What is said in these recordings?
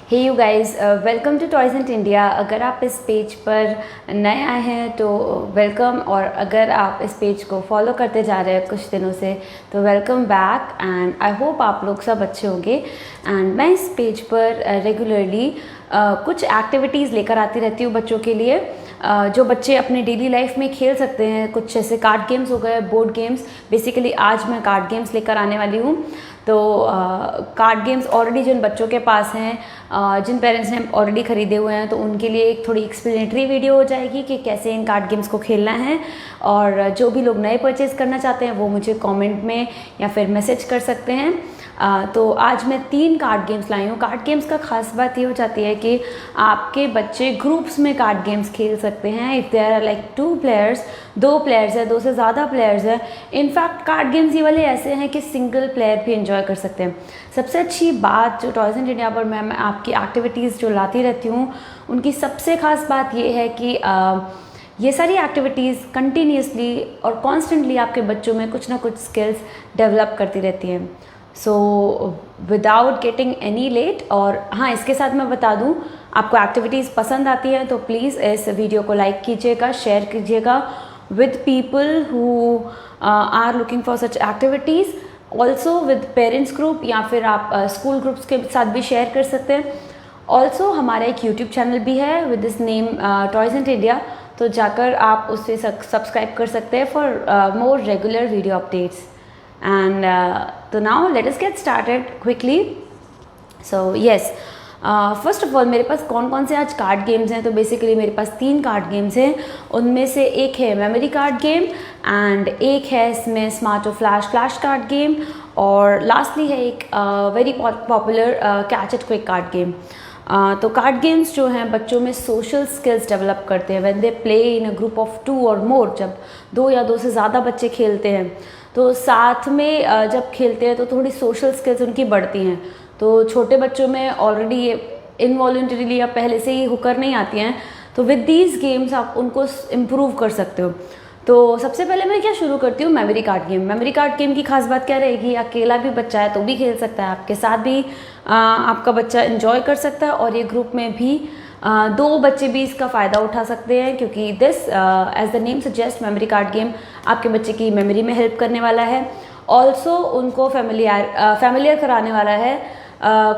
Hey you guys, welcome to toys and India. अगर आप इस पेज पर नए आए हैं तो वेलकम, और अगर आप इस पेज को फॉलो करते जा रहे हैं कुछ दिनों से तो welcome back. And I hope आप लोग सब अच्छे होंगे। एंड मैं इस पेज पर रेगुलरली कुछ एक्टिविटीज़ लेकर आती रहती हूँ बच्चों के लिए, जो बच्चे अपने डेली लाइफ में खेल सकते हैं। कुछ जैसे कार्ड गेम्स हो गए, बोर्ड गेम्स। बेसिकली आज मैं कार्ड गेम्स लेकर आने वाली हूँ। तो कार्ड गेम्स ऑलरेडी जिन बच्चों के पास हैं, जिन पेरेंट्स ने ऑलरेडी ख़रीदे हुए हैं, तो उनके लिए एक थोड़ी एक्सप्लेनेटरी वीडियो हो जाएगी कि कैसे इन कार्ड गेम्स को खेलना है। और जो भी लोग नए परचेज़ करना चाहते हैं वो मुझे कमेंट में या फिर मैसेज कर सकते हैं। तो आज मैं 3 कार्ड गेम्स लाई हूँ। कार्ड गेम्स का खास बात ये हो जाती है कि आपके बच्चे ग्रुप्स में कार्ड गेम्स खेल सकते हैं। If there are like 2 players, 2 players है, 2 से ज़्यादा प्लेयर्स है। इनफैक्ट कार्ड गेम्स ये वाले ऐसे हैं कि सिंगल प्लेयर भी एंजॉय कर सकते हैं। सबसे अच्छी बात जो टॉयज़ एंड इंडिया पर मैं आपकी एक्टिविटीज़ जो लाती रहती हूँ, उनकी सबसे खास बात ये है कि ये सारी एक्टिविटीज़ कंटिन्यूसली और कॉन्स्टेंटली आपके बच्चों में कुछ ना कुछ स्किल्स डेवलप करती रहती हैं। So without getting any late, और हाँ, इसके साथ मैं बता दूँ, आपको एक्टिविटीज़ पसंद आती हैं तो प्लीज़ इस वीडियो को लाइक कीजिएगा, शेयर कीजिएगा with people who are looking for such activities, also with parents group, या फिर आप स्कूल ग्रुप्स के साथ भी शेयर कर सकते हैं। ऑल्सो हमारा एक यूट्यूब चैनल भी है with this name toys and India, तो जाकर आप उससे सब्सक्राइब कर सकते हैं for more regular video updates. And so now let us get started quickly. So yes, first of all मेरे पास कौन कौन से आज कार्ड गेम्स हैं। तो बेसिकली मेरे पास 3 कार्ड गेम्स हैं। उनमें से एक है मेमोरी कार्ड गेम, एंड एक है इसमें स्मार्ट और फ्लैश कार्ड गेम, और लास्टली है एक very popular catch it quick card game. तो कार्ड गेम्स जो हैं बच्चों में सोशल स्किल्स डेवलप करते हैं। When they play in a group of 2 और मोर, जब 2 या 2 से ज़्यादा बच्चे खेलते हैं तो साथ में जब खेलते हैं तो थोड़ी सोशल स्किल्स उनकी बढ़ती हैं। तो छोटे बच्चों में ऑलरेडी ये इनवॉल्यूंटरीली या पहले से ही होकर नहीं आती हैं, तो विद दीज गेम्स आप उनको इम्प्रूव कर सकते हो। तो सबसे पहले मैं क्या शुरू करती हूँ, memory card game. Memory card game की खास बात क्या रहेगी, अकेला भी बच्चा है तो भी खेल सकता है, आपके साथ भी आपका बच्चा एंजॉय कर सकता है, और ये ग्रुप में भी 2 बच्चे भी इसका फ़ायदा उठा सकते हैं, क्योंकि this as the name suggest memory card game आपके बच्चे की मेमोरी में हेल्प करने वाला है। ऑल्सो उनको फैमिलियर कराने वाला है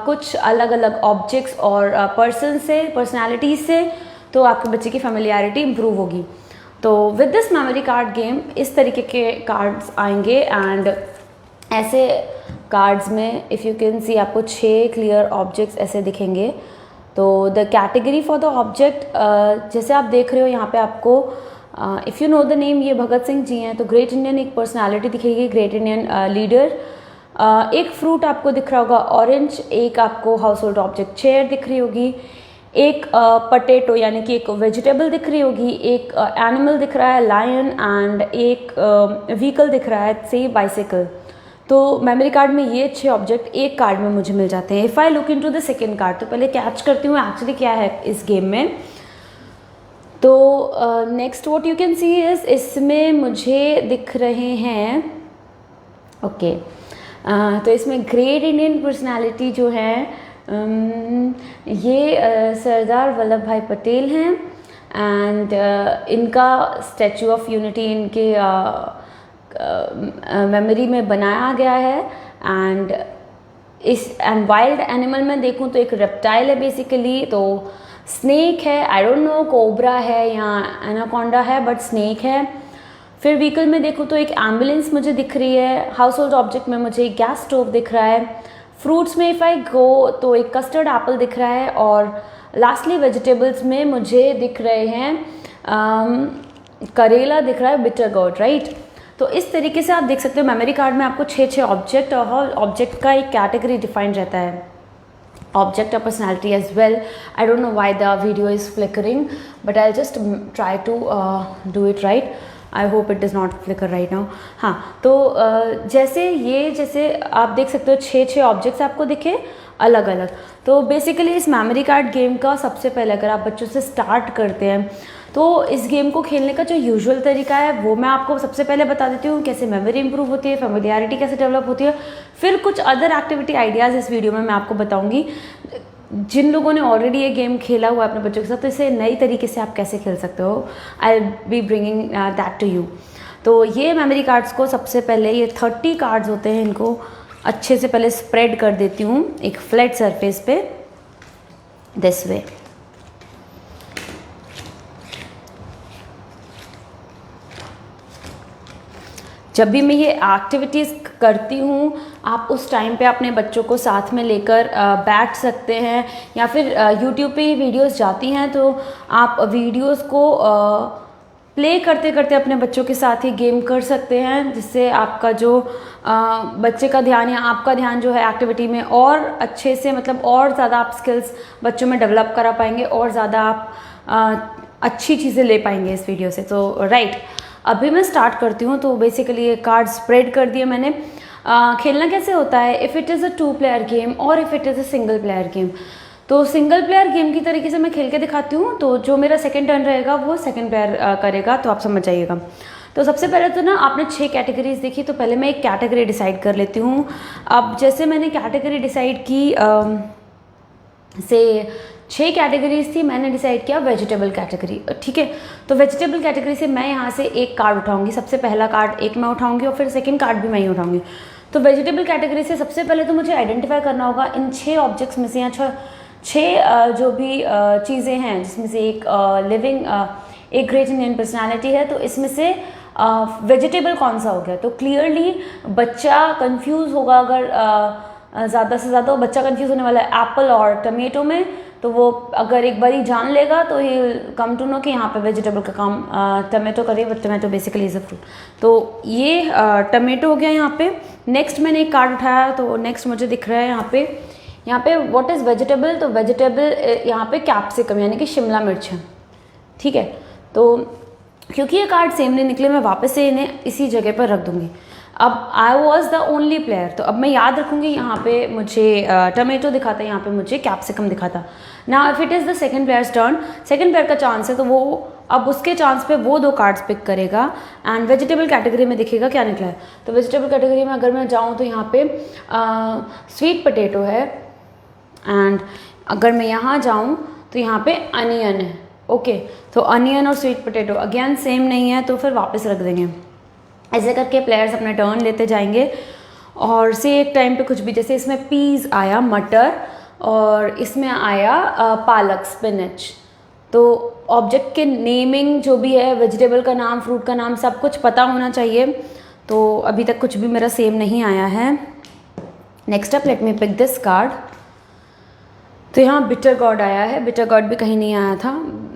कुछ अलग अलग ऑब्जेक्ट्स और पर्सनैलिटीज़ से, तो आपके बच्चे की फैमिलियरिटी इम्प्रूव होगी। तो with this memory card game इस तरीके के कार्ड्स आएंगे, एंड ऐसे कार्ड्स में इफ़ यू कैन सी आपको 6 क्लियर ऑब्जेक्ट्स ऐसे दिखेंगे। तो the category for the object, जैसे आप देख रहे हो यहाँ पे आपको if you know the name, ये भगत सिंह जी हैं, तो ग्रेट इंडियन एक पर्सनालिटी दिखेगी, ग्रेट इंडियन लीडर। एक फ्रूट आपको दिख रहा होगा ऑरेंज, एक आपको हाउस होल्ड ऑब्जेक्ट चेयर दिख रही होगी, एक पटेटो यानी कि एक वेजिटेबल दिख रही होगी, एक एनिमल दिख रहा है लायन, एंड एक व्हीकल दिख रहा है से बाइसिकल। तो मेमोरी कार्ड में ये 6 ऑब्जेक्ट एक कार्ड में मुझे मिल जाते हैं। If I look into the second card, तो पहले कैच करती हूँ एक्चुअली क्या है इस गेम में। तो next what you can see is, इसमें मुझे दिख रहे हैं ओके तो इसमें ग्रेट इंडियन पर्सनालिटी जो है ये सरदार वल्लभ भाई पटेल हैं, एंड इनका स्टैचू ऑफ यूनिटी इनके मेमोरी में बनाया गया है। एंड वाइल्ड एनिमल में देखूं तो एक रेप्टाइल है बेसिकली, तो स्नेक है, आई डोंट नो कोबरा है या एनाकोंडा है, बट स्नेक है। फिर व्हीकल में देखूं तो एक एम्बुलेंस मुझे दिख रही है। हाउस होल्ड ऑब्जेक्ट में मुझे एक गैस स्टोव दिख रहा है। फ्रूट्स में इफ़ आई गो तो एक कस्टर्ड एप्पल दिख रहा है, और लास्टली वेजिटेबल्स में मुझे दिख रहे हैं करेला दिख रहा है, बिटर गोर्ड, राइट। तो इस तरीके से आप देख सकते हो मेमोरी कार्ड में आपको 6 ऑब्जेक्ट, और ऑब्जेक्ट का एक कैटेगरी डिफाइंड रहता है, ऑब्जेक्ट और personality as well. I don't know why the video is flickering, but I just try to do it right. I hope it is not flicker right now. हाँ, तो जैसे आप देख सकते हो 6 ऑब्जेक्ट्स आपको दिखे अलग अलग। तो बेसिकली इस मेमोरी कार्ड गेम का सबसे पहले अगर आप बच्चों से स्टार्ट करते हैं तो इस गेम को खेलने का जो यूजुअल तरीका है वो मैं आपको सबसे पहले बता देती हूँ, कैसे मेमोरी इंप्रूव होती है, फैमिलियरिटी कैसे डेवलप होती है। फिर कुछ अदर एक्टिविटी आइडियाज़ इस वीडियो में मैं आपको बताऊँगी। जिन लोगों ने ऑलरेडी ये गेम खेला हुआ है अपने बच्चों के साथ, तो इसे नई तरीके से आप कैसे खेल सकते हो, I be bringing that to you. तो ये मेमोरी कार्ड्स को सबसे पहले, ये 30 कार्ड्स होते हैं, इनको अच्छे से पहले स्प्रेड कर देती हूँ एक फ्लैट सरफेस पे, दिस वे। जब भी मैं ये एक्टिविटीज़ करती हूँ, आप उस टाइम पे अपने बच्चों को साथ में लेकर बैठ सकते हैं, या फिर यूट्यूब पे ये वीडियोस जाती हैं तो आप वीडियोस को प्ले करते करते अपने बच्चों के साथ ही गेम कर सकते हैं, जिससे आपका जो बच्चे का ध्यान या आपका ध्यान जो है एक्टिविटी में और अच्छे से, मतलब और ज़्यादा आप स्किल्स बच्चों में डेवलप करा पाएंगे, और ज़्यादा आप अच्छी चीज़ें ले पाएंगे इस वीडियो से। तो राइट, अभी मैं स्टार्ट करती हूँ। तो बेसिकली ये कार्ड स्प्रेड कर दिए मैंने। खेलना कैसे होता है, if it is a 2 player game और if it is a single player game, तो सिंगल प्लेयर गेम की तरीके से मैं खेल के दिखाती हूँ। तो जो मेरा सेकंड टर्न रहेगा वो सेकंड प्लेयर करेगा, तो आप समझ जाइएगा। तो सबसे पहले तो ना आपने 6 कैटेगरीज देखी, तो पहले मैं एक कैटेगरी डिसाइड कर लेती हूँ। अब जैसे मैंने कैटेगरी डिसाइड की, से 6 कैटेगरीज थी, मैंने डिसाइड किया वेजिटेबल कैटेगरी, ठीक है। तो वेजिटेबल कैटेगरी से मैं यहाँ से एक कार्ड उठाऊंगी, सबसे पहला कार्ड एक मैं उठाऊंगी और फिर सेकंड कार्ड भी मैं ही उठाऊंगी। तो वेजिटेबल कैटेगरी से सबसे पहले तो मुझे आइडेंटिफाई करना होगा इन 6 ऑब्जेक्ट्स में से, या 6 जो भी चीज़ें हैं, जिसमें से एक लिविंग, एक ग्रेट इंडियन पर्सनैलिटी है, तो इसमें से वेजिटेबल कौन सा हो गया। तो क्लियरली बच्चा कंफ्यूज होगा, अगर ज़्यादा से ज़्यादा बच्चा कंफ्यूज होने वाला है एप्पल और टमेटो में, तो वो अगर एक बार ही जान लेगा तो ही कम टू नो कि यहाँ पे वेजिटेबल का काम टमेटो करिए, but tomato basically is a fruit. तो ये टमेटो हो गया यहाँ पे। नेक्स्ट मैंने एक कार्ड उठाया, तो नेक्स्ट मुझे दिख रहा है यहाँ पे व्हाट इज़ वेजिटेबल। तो वेजिटेबल यहाँ पे कैप्सिकम यानी कि शिमला मिर्च है, ठीक है। तो क्योंकि ये कार्ड सेम नहीं निकले, मैं वापस से इन्हें इसी जगह पर रख दूँगी। अब I was the only player, तो अब मैं याद रखूँगी यहाँ पे मुझे टमेटो दिखाता, यहाँ पे मुझे कैप्सिकम दिखाता। ना if it is the second players turn, second player का चांस है, तो वो अब उसके चांस पे वो 2 कार्ड्स पिक करेगा एंड वेजिटेबल कैटेगरी में दिखेगा क्या निकला है। तो वेजिटेबल कैटेगरी में अगर मैं जाऊँ तो यहाँ पे स्वीट पोटैटो है, एंड अगर मैं यहाँ जाऊँ तो यहाँ पे अनियन है, ओके। तो अनियन और स्वीट पोटैटो अगेन सेम नहीं है, तो फिर वापस रख देंगे। ऐसे करके प्लेयर्स अपने टर्न लेते जाएंगे, और से एक टाइम पे कुछ भी, जैसे इसमें पीस आया, मटर, और इसमें आया पालक, स्पिनच। तो ऑब्जेक्ट के नेमिंग जो भी है, वेजिटेबल का नाम, फ्रूट का नाम, सब कुछ पता होना चाहिए। तो अभी तक कुछ भी मेरा सेम नहीं आया है। Next up let me pick this card. तो यहाँ बिटर गॉड आया है, बिटर गॉड भी कहीं नहीं आया था,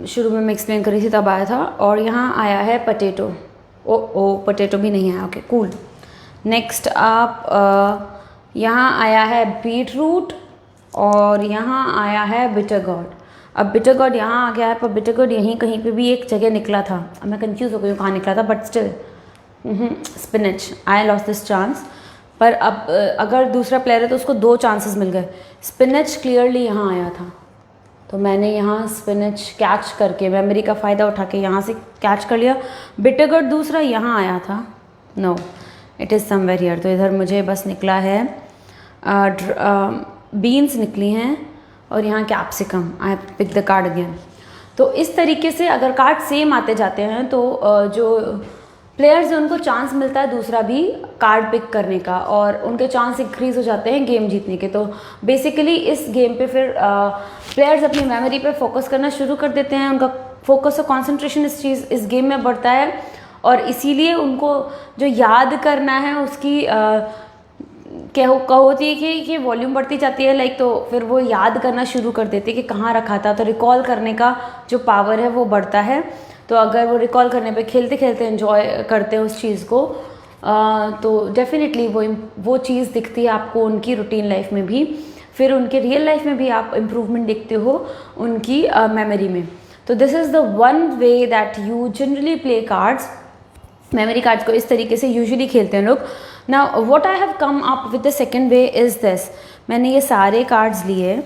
शुरू में मैं एक्सप्लेन करी थी तब आया था। और यहाँ आया है पोटैटो, ओ पोटैटो भी नहीं आया, ओके कूल। नेक्स्ट आप यहाँ आया है बीट रूट, और यहाँ आया है बिटर गॉड। अब बिटर गॉड यहाँ आ गया है, पर बिटर गॉड यहीं कहीं पे भी एक जगह निकला था, अब मैं कंफ्यूज हो गई हूँ कहाँ निकला था, but still spinach, I lost this chance. पर अब अगर दूसरा प्लेयर है तो उसको 2 चांसेस मिल गए। स्पिनच क्लियरली यहाँ आया था, तो मैंने यहाँ स्पिनच कैच करके, मेमोरी का फ़ायदा उठा के यहाँ से कैच कर लिया। बिटर गॉड दूसरा यहाँ आया था, no it is somewhere here. तो इधर मुझे बस निकला है बीन्स निकली हैं, और यहाँ capsicum, I pick the card again. तो इस तरीके से अगर कार्ड सेम आते जाते हैं तो जो प्लेयर्स हैं उनको चांस मिलता है दूसरा भी कार्ड पिक करने का, और उनके चांस इंक्रीज हो जाते हैं गेम जीतने के। तो बेसिकली इस गेम पे फिर प्लेयर्स अपनी मेमोरी पे फोकस करना शुरू कर देते हैं, उनका फोकस और कंसंट्रेशन इस गेम में बढ़ता है, और इसीलिए उनको जो याद करना है उसकी क्या होती है कि वॉल्यूम बढ़ती जाती है, लाइक, तो फिर वो याद करना शुरू कर देते हैं कि कहाँ रखा था। तो रिकॉल करने का जो पावर है वो बढ़ता है। तो अगर वो रिकॉल करने पे खेलते खेलते एंजॉय करते हैं उस चीज़ को, तो डेफिनेटली वो चीज़ दिखती है आपको उनकी रूटीन लाइफ में भी, फिर उनके रियल लाइफ में भी आप इम्प्रूवमेंट देखते हो उनकी मेमोरी में। तो this is the one way that you generally play cards. Memory cards को इस तरीके से यूजुअली खेलते हैं लोग। Now what I have come up with the second way is this. मैंने ये सारे कार्ड्स लिए,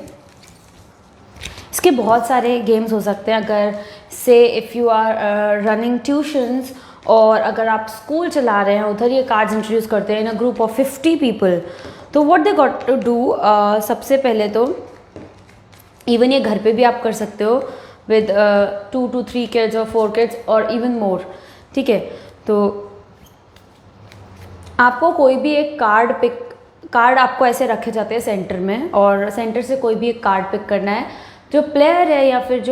इसके बहुत सारे गेम्स हो सकते हैं। अगर से if you are running tuitions, और अगर आप स्कूल चला रहे हैं, उधर ये कार्ड्स इंट्रोड्यूस करते हैं in a group of 50 people. तो what they got to do, सबसे पहले तो इवन ये घर पे भी आप कर सकते हो विद 2 to 3 किड्स और 4 किड्स और इवन मोर, ठीक है। तो आपको कोई भी एक कार्ड आपको ऐसे रखे जाते हैं सेंटर में, और सेंटर से कोई भी एक कार्ड पिक करना है। जो प्लेयर है या फिर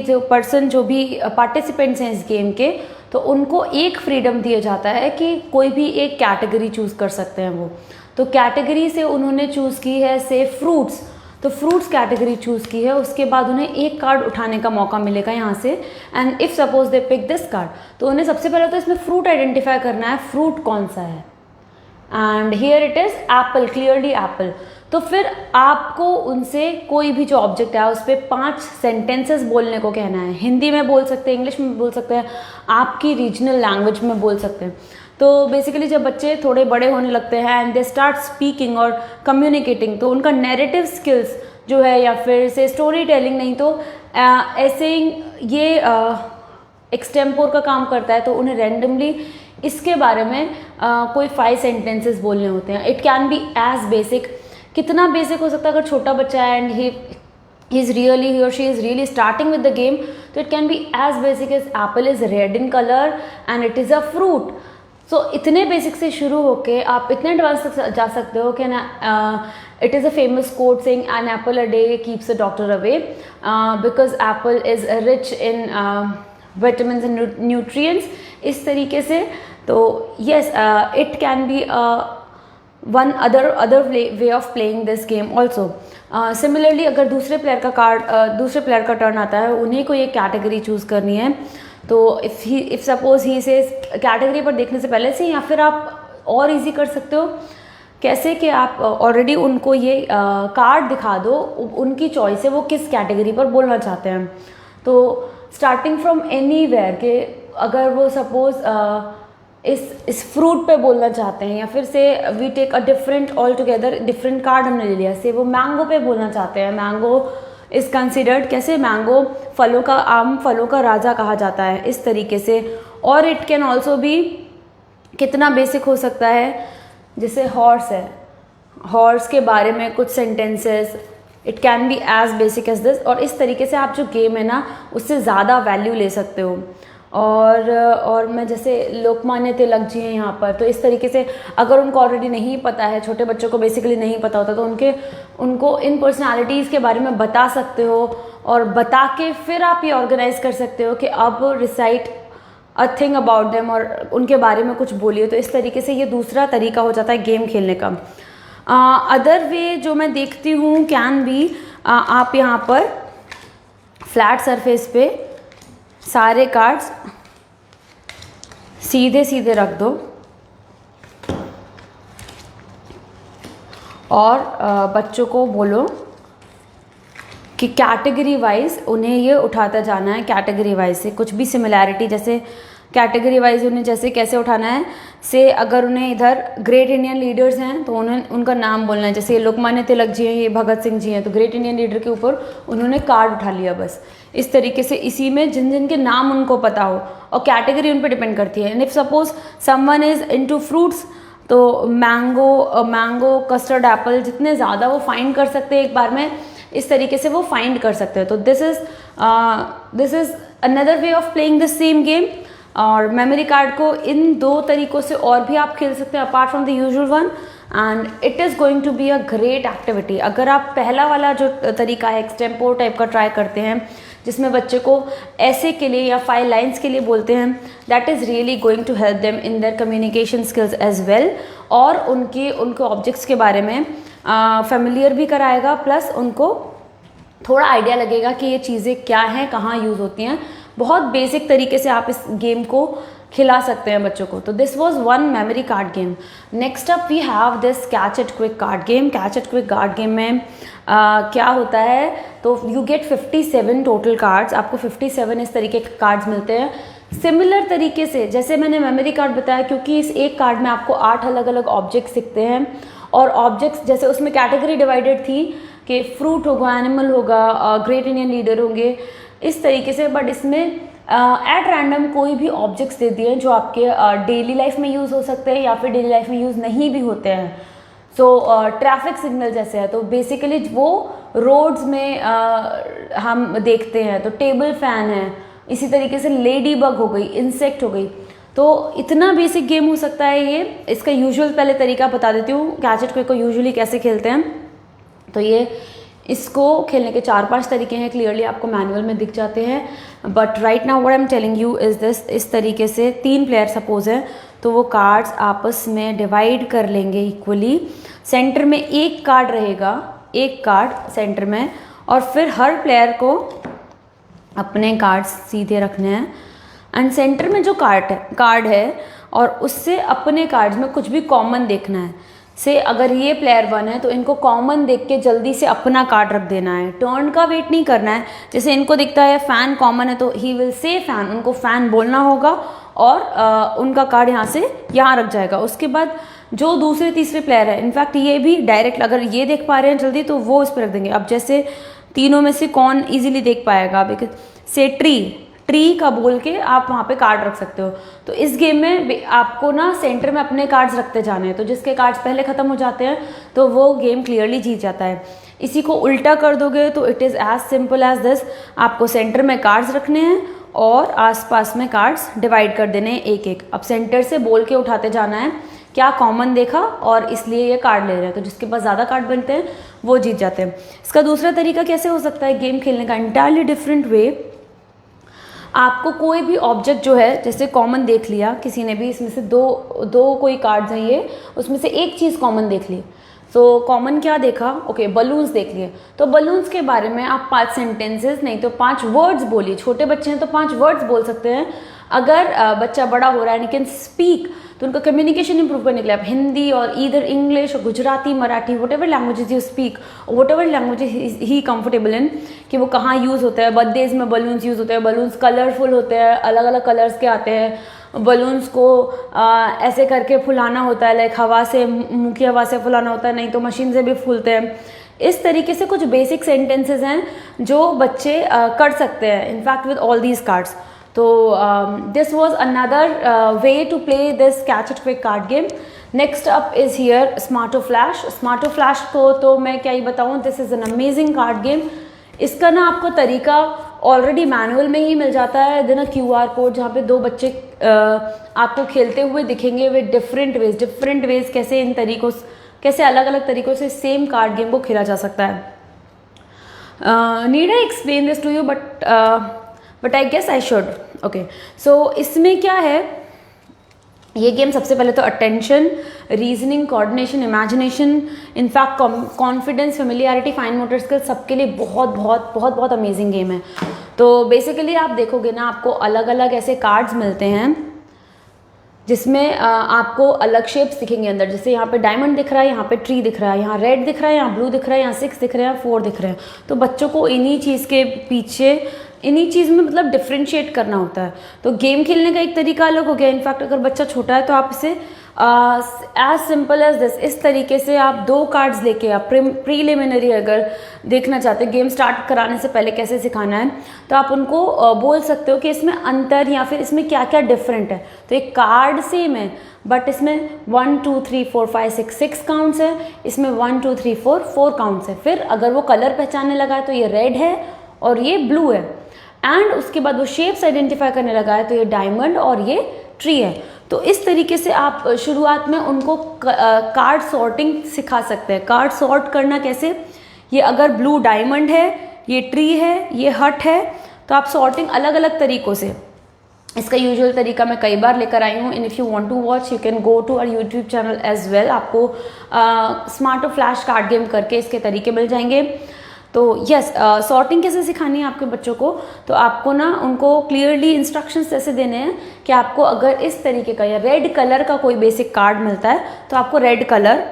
जो पर्सन जो भी पार्टिसिपेंट्स हैं इस गेम के, तो उनको एक फ्रीडम दिया जाता है कि कोई भी एक कैटेगरी चूज़ कर सकते हैं वो। तो कैटेगरी से उन्होंने चूज़ की है से फ्रूट्स, तो फ्रूट्स कैटेगरी चूज़ की है। उसके बाद उन्हें एक कार्ड उठाने का मौका मिलेगा यहाँ से, and if suppose they pick this card, तो उन्हें सबसे पहले तो इसमें फ्रूट आइडेंटिफाई करना है, फ्रूट कौन सा है। And here it is Apple, clearly Apple. तो फिर आपको उनसे कोई भी जो ऑब्जेक्ट है उस पर 5 सेंटेंसेस बोलने को कहना है। हिंदी में बोल सकते हैं, इंग्लिश में बोल सकते हैं, आपकी रीजनल लैंग्वेज में बोल सकते हैं। तो बेसिकली जब बच्चे थोड़े बड़े होने लगते हैं एंड दे स्टार्ट स्पीकिंग और कम्युनिकेटिंग, तो उनका नैरेटिव स्किल्स जो है या फिर से स्टोरी टेलिंग, नहीं तो ऐसे ये एक्सटेम्पोर का काम करता है, तो उन्हें रैंडमली इसके बारे में कोई 5 सेंटेंसेस बोलने होते हैं। It can be as basic, कितना बेसिक हो सकता है, अगर छोटा बच्चा है and he or she is really starting with the game, तो it can be as basic as apple is red in color and it is a fruit। सो इतने बेसिक से शुरू होके आप इतने एडवांस तक जा सकते हो कि ना, it is a famous quote saying an apple a day keeps a doctor away, because apple is rich in vitamins and nutrients, इस तरीके से। तो yes, it can be one other way of playing this game also. Similarly अगर दूसरे player का turn आता है, उन्हें कोई एक कैटेगरी चूज़ करनी है, तो इफ़ सपोज ही से कैटेगरी पर देखने से पहले से, या फिर आप और इजी कर सकते हो कैसे कि आप ऑलरेडी उनको ये कार्ड दिखा दो, उनकी चॉइस है वो किस कैटेगरी पर बोलना चाहते हैं। तो स्टार्टिंग फ्रॉम एनीवेयर के अगर वो सपोज इस फ्रूट पे बोलना चाहते हैं, या फिर से we take a different altogether different card हमने ले लिया, से वो मैंगो पे बोलना चाहते हैं, मैंगो इज़ कंसिडर्ड, कैसे मैंगो फलों का आम, फलों का राजा कहा जाता है, इस तरीके से। और इट कैन ऑल्सो भी कितना बेसिक हो सकता है, जैसे हॉर्स है, हॉर्स के बारे में कुछ sentences, it can be as basic as this. और इस तरीके से आप जो गेम है ना उससे ज़्यादा वैल्यू ले सकते हो। और मैं जैसे लोकमान्य तिलक जी हैं यहाँ पर, तो इस तरीके से अगर उनको ऑलरेडी नहीं पता है, छोटे बच्चों को बेसिकली नहीं पता होता, तो उनको इन पर्सनालिटीज़ के बारे में बता सकते हो, और बता के फिर आप ये ऑर्गेनाइज कर सकते हो कि अब recite a thing about them, और उनके बारे में कुछ बोलिए। तो इस तरीके से ये दूसरा तरीका हो जाता है गेम खेलने का। अदर वे जो मैं देखती हूँ कैन बी, आप यहाँ पर फ्लैट सरफेस पे सारे कार्ड्स सीधे सीधे रख दो, और बच्चों को बोलो कि कैटेगरी वाइज उन्हें ये उठाता जाना है। कैटेगरी वाइज से कुछ भी सिमिलैरिटी, जैसे कैटेगरी वाइज उन्हें जैसे कैसे उठाना है, से अगर उन्हें इधर ग्रेट इंडियन लीडर्स हैं तो उन्हें उनका नाम बोलना है, जैसे ये लोकमान्य तिलक जी हैं, ये भगत सिंह जी हैं, तो ग्रेट इंडियन लीडर के ऊपर उन्होंने कार्ड उठा लिया बस। इस तरीके से इसी में जिन जिन के नाम उनको पता हो, और कैटेगरी उन पर डिपेंड करती है। And if suppose someone is into fruits, तो मैंगो, कस्टर्ड एप्पल, जितने ज़्यादा वो फाइंड कर सकते हैं एक बार में, इस तरीके से वो फाइंड कर सकते हैं। तो this is another way of playing this same game. और मेमोरी कार्ड को इन 2 तरीक़ों से और भी आप खेल सकते हैं apart from the usual one, and it is going to be a great activity. अगर आप पहला वाला जो तरीका है एक्सटेम्पोर टाइप का ट्राई करते हैं, जिसमें बच्चे को ऐसे के लिए या 5 लाइन्स के लिए बोलते हैं, that is really going to help them in their communication skills as well, और उनके ऑब्जेक्ट्स के बारे में फेमिलियर भी कराएगा, प्लस उनको थोड़ा आइडिया लगेगा कि ये चीज़ें क्या हैं, कहाँ यूज़ होती हैं। बहुत बेसिक तरीके से आप इस गेम को खिला सकते हैं बच्चों को। तो this was one memory card game. Next up we have this catch it quick card game. Catch it quick card game में क्या होता है, तो यू गेट 57 टोटल कार्ड्स, आपको 57 इस तरीके के कार्ड्स मिलते हैं। सिमिलर तरीके से जैसे मैंने मेमोरी कार्ड बताया, क्योंकि इस एक कार्ड में आपको 8 अलग अलग ऑब्जेक्ट्स दिखते हैं, और ऑब्जेक्ट्स जैसे उसमें कैटेगरी डिवाइडेड थी कि फ्रूट होगा, एनिमल होगा, ग्रेट इंडियन लीडर होंगे, इस तरीके से। बट इसमें एट रैंडम कोई भी ऑब्जेक्ट्स दे दिए जो आपके डेली लाइफ में यूज़ हो सकते हैं या फिर डेली लाइफ में यूज़ नहीं भी होते हैं। सो ट्रैफिक सिग्नल जैसे है, तो बेसिकली वो रोड्स में हम देखते हैं, तो टेबल फैन है, इसी तरीके से लेडी बग हो गई, इंसेक्ट हो गई। तो इतना बेसिक गेम हो सकता है ये। इसका यूजुअल पहले तरीका बता देती हूँ, कैच इट क्विक को यूजुअली कैसे खेलते हैं। तो ये इसको खेलने के 4-5 तरीके हैं, क्लियरली आपको मैनुअल में दिख जाते हैं। But right now what I am telling you is this, इस तरीके से 3 प्लेयर सपोज है, तो वो कार्ड्स आपस में डिवाइड कर लेंगे इक्वली। सेंटर में एक कार्ड रहेगा, एक कार्ड सेंटर में, और फिर हर प्लेयर को अपने कार्ड्स सीधे रखने हैं। एंड सेंटर में जो कार्ड है और उससे अपने कार्ड्स में कुछ भी कॉमन देखना है। से अगर ये प्लेयर 1 है तो इनको कॉमन देख के जल्दी से अपना कार्ड रख देना है, टर्न का वेट नहीं करना है। जैसे इनको दिखता है फैन कॉमन है तो ही विल से फैन, उनको फैन बोलना होगा और उनका कार्ड यहाँ से यहाँ रख जाएगा। उसके बाद जो दूसरे तीसरे प्लेयर है, इनफैक्ट ये भी डायरेक्ट अगर ये देख पा रहे हैं जल्दी तो वो इस पर रख देंगे। अब जैसे तीनों में से कौन इजीली देख पाएगा, बिकॉज से ट्री का बोल के आप वहाँ पे कार्ड रख सकते हो। तो इस गेम में आपको ना सेंटर में अपने कार्ड्स रखते जाने हैं, तो जिसके कार्ड्स पहले ख़त्म हो जाते हैं तो वो गेम क्लियरली जीत जाता है। इसी को उल्टा कर दोगे तो it is as simple as this, आपको सेंटर में कार्ड्स रखने हैं और आसपास में कार्ड्स डिवाइड कर देने हैं एक एक। अब सेंटर से बोल के उठाते जाना है क्या कॉमन देखा और इसलिए ये कार्ड ले रहे हैं, तो जिसके पास ज़्यादा कार्ड बनते हैं वो जीत जाते हैं। इसका दूसरा तरीका कैसे हो सकता है गेम खेलने का, इंटायरली डिफरेंट वे। आपको कोई भी ऑब्जेक्ट जो है, जैसे कॉमन देख लिया किसी ने भी, इसमें से दो कोई कार्ड्स हैं ये, उसमें से एक चीज़ कॉमन देख ली। सो कॉमन क्या देखा, ओके बलून्स देख लिए, तो बलून्स के बारे में आप 5 सेंटेंसेस नहीं तो 5 वर्ड्स बोलिए। छोटे बच्चे हैं तो 5 वर्ड्स बोल सकते हैं। अगर बच्चा बड़ा हो रहा है एंड कैन स्पीक, तो उनका कम्युनिकेशन इंप्रूव करने के लिए आप हिंदी और ईदर इंग्लिश और Gujarati, Marathi, what ever languages you speak, what ever language he comfortable in, कि वो कहाँ यूज़ होता है। बर्थडेज में बलून्स यूज़ होते हैं, बलून्स कलरफुल होते हैं, अलग अलग कलर्स के आते हैं। बलून्स को ऐसे करके फुलाना होता है, लाइक हवा से, मुँह की हवा से फुलाना होता है, नहीं तो मशीन से भी फूलते हैं। इस तरीके से कुछ बेसिक सेंटेंसेस हैं जो बच्चे कर सकते हैं in fact with all these cards. तो this was another way to play this catch it quick card game. Next up is here Smarto Flash. Smarto Flash को तो मैं क्या ही बताऊँ, this is an amazing card game. इसका ना आपको तरीका ऑलरेडी मैनुअल में ही मिल जाता है, देन QR कोड, जहाँ पे 2 बच्चे आपको खेलते हुए दिखेंगे विद डिफरेंट वेज कैसे इन तरीकों, कैसे अलग अलग तरीक़ों से सेम कार्ड गेम को खेला जा सकता है। Need I explain this to you, but I guess I should. Okay, so इसमें क्या है, ये गेम सबसे पहले तो attention, reasoning, coordination, imagination, in fact confidence, familiarity, fine motor skills, सबके लिए बहुत अमेजिंग गेम है। तो बेसिकली आप देखोगे ना, आपको अलग अलग ऐसे कार्ड्स मिलते हैं जिसमें आपको अलग शेप्स दिखेंगे अंदर। जैसे यहाँ पे डायमंड दिख रहा है, यहाँ पे ट्री दिख रहा है, यहाँ रेड दिख रहा है, यहाँ ब्लू दिख रहा है, यहाँ 6 दिख रहे हैं, 4 दिख रहे हैं। तो बच्चों को इन्हीं चीज़ के पीछे, इन्हीं चीज़ में मतलब डिफ्रेंशिएट करना होता है। तो गेम खेलने का एक तरीका अलग हो गया। इनफैक्ट अगर बच्चा छोटा है तो आप इसे एज सिंपल एज दिस, इस तरीके से आप 2 कार्ड्स लेके, आप प्रीलिमिनरी अगर देखना चाहते हैं गेम स्टार्ट कराने से पहले कैसे सिखाना है, तो आप उनको बोल सकते हो कि इसमें अंतर या फिर इसमें क्या क्या डिफरेंट है। तो एक कार्ड सेम है बट इसमें 1 2 3 4 5 6 काउंट्स है, इसमें 1 2 3 4 काउंट्स है। फिर अगर वो कलर पहचानने लगा है तो ये रेड है और ये ब्लू है, एंड उसके बाद वो शेप्स आइडेंटिफाई करने लगा है तो ये डायमंड और ये ट्री है। तो इस तरीके से आप शुरुआत में उनको कार्ड सॉर्टिंग सिखा सकते हैं। कार्ड सॉर्ट करना कैसे, ये अगर ब्लू डायमंड है, ये ट्री है, ये हट है, तो आप सॉर्टिंग अलग अलग तरीक़ों से, इसका यूजुअल तरीका मैं कई बार लेकर आई हूँ। And if you want to watch you can go to our YouTube channel as well. आपको स्मार्टो फ्लैश कार्ड गेम करके इसके तरीके मिल जाएंगे। तो यस, सॉर्टिंग कैसे सिखानी है आपके बच्चों को, तो आपको ना उनको क्लियरली इंस्ट्रक्शंस ऐसे देने हैं कि आपको अगर इस तरीके का या रेड कलर का कोई बेसिक कार्ड मिलता है तो आपको रेड कलर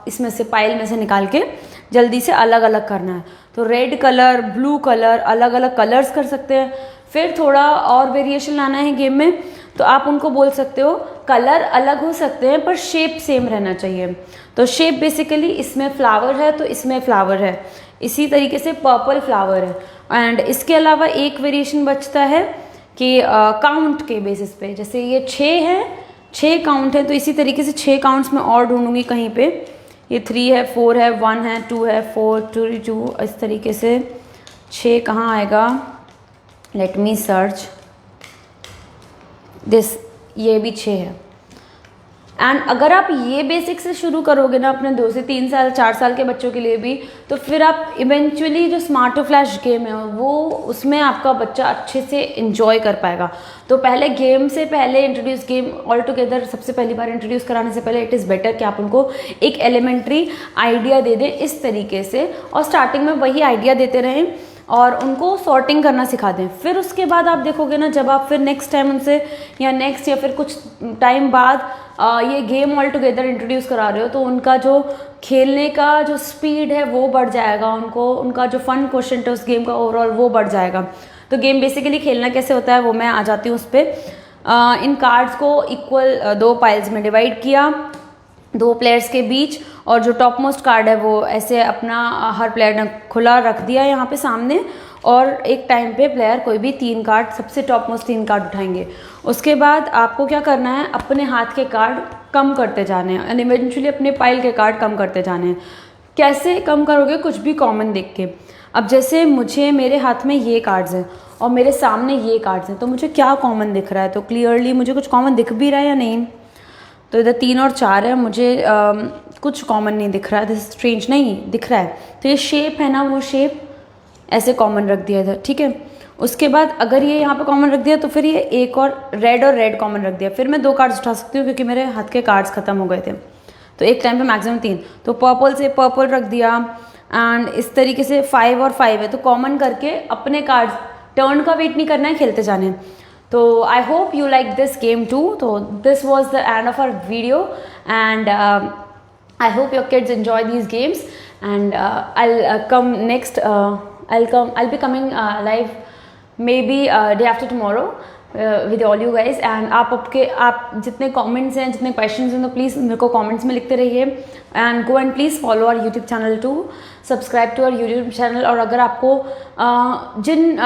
इसमें से पाइल में से निकाल के जल्दी से अलग अलग करना है। तो रेड कलर, ब्लू कलर, अलग अलग कलर्स कर सकते हैं। फिर थोड़ा और वेरिएशन लाना है गेम में तो आप उनको बोल सकते हो कलर अलग हो सकते हैं पर शेप सेम रहना चाहिए। तो शेप बेसिकली इसमें फ्लावर है तो इसमें फ्लावर है, इसी तरीके से पर्पल फ्लावर है। एंड इसके अलावा एक वेरिएशन बचता है कि काउंट के बेसिस पे, जैसे ये 6 है, 6 काउंट है तो इसी तरीके से 6 काउंट्स में और ढूंढूंगी कहीं पे ये 3 है, 4 है, 1 है, 2 है, 4, 2, 2, इस तरीके से 6 कहाँ आएगा, लेट मी सर्च दिस, ये भी 6 है। एंड अगर आप ये बेसिक से शुरू करोगे ना अपने 2 से 3 साल 4 साल के बच्चों के लिए भी, तो फिर आप इवेंचुअली जो स्मार्टो फ्लैश गेम है वो उसमें आपका बच्चा अच्छे से इंजॉय कर पाएगा। तो पहले गेम से पहले इंट्रोड्यूस, गेम ऑल टुगेदर सबसे पहली बार इंट्रोड्यूस कराने से पहले इट इज़ बेटर कि आप उनको एक एलिमेंट्री आइडिया दे दें इस तरीके से, और स्टार्टिंग में वही आइडिया देते रहें और उनको सॉर्टिंग करना सिखा दें। फिर उसके बाद आप देखोगे ना, जब आप फिर नेक्स्ट टाइम उनसे या फिर कुछ टाइम बाद ये गेम ऑल टुगेदर इंट्रोड्यूस करा रहे हो, तो उनका जो खेलने का जो स्पीड है वो बढ़ जाएगा, उनका जो फन क्वेश्चन है उस गेम का ओवरऑल वो बढ़ जाएगा। तो गेम बेसिकली खेलना कैसे होता है वो मैं आ जाती हूँ उस पर। इन कार्ड्स को इक्वल 2 पाइल्स में डिवाइड किया 2 प्लेयर्स के बीच, और जो टॉप मोस्ट कार्ड है वो ऐसे अपना हर प्लेयर ने खुला रख दिया यहाँ पे सामने, और एक टाइम पे प्लेयर कोई भी 3 कार्ड, सबसे टॉप मोस्ट 3 कार्ड उठाएंगे। उसके बाद आपको क्या करना है, अपने हाथ के कार्ड कम करते जाने हैं एंड इवेंचुअली अपने पाइल के कार्ड कम करते जाने हैं। कैसे कम करोगे, कुछ भी कॉमन देख के। अब जैसे मेरे हाथ में ये कार्ड्स हैं और मेरे सामने ये कार्ड्स हैं, तो मुझे क्या कॉमन दिख रहा है, तो क्लियरली मुझे कुछ कॉमन दिख भी रहा है या नहीं। तो इधर 3 और 4 है, मुझे कुछ कॉमन नहीं दिख रहा है, दिस स्ट्रेंज नहीं दिख रहा है। तो ये शेप है ना, वो शेप ऐसे कॉमन रख दिया इधर, ठीक है। उसके बाद अगर ये यहाँ पे कॉमन रख दिया तो फिर ये एक और रेड कॉमन रख दिया, फिर मैं 2 कार्ड्स उठा सकती हूँ क्योंकि मेरे हाथ के कार्ड्स खत्म हो गए थे। तो एक टाइम पे मैक्सिमम 3, तो पर्पल से पर्पल रख दिया, एंड इस तरीके से 5 और 5 है, तो कॉमन करके अपने कार्ड्स, टर्न का वेट नहीं करना है, खेलते जाने। तो I hope you like this game too. तो this was the end of our video, and I hope your kids enjoy these games, and I'll come next. I'll be coming live maybe day after tomorrow with all you guys. And आप जितने comments हैं, जितने questions हैं, तो please मेरे को comments में लिखते रहिए, and go and please follow our YouTube channel too. Subscribe to our YouTube channel. और अगर आपको जिन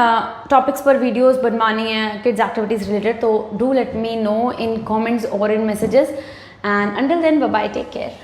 topics पर videos बनवानी है kids activities related, तो do let me know in comments or in messages. And until then, bye bye, take care.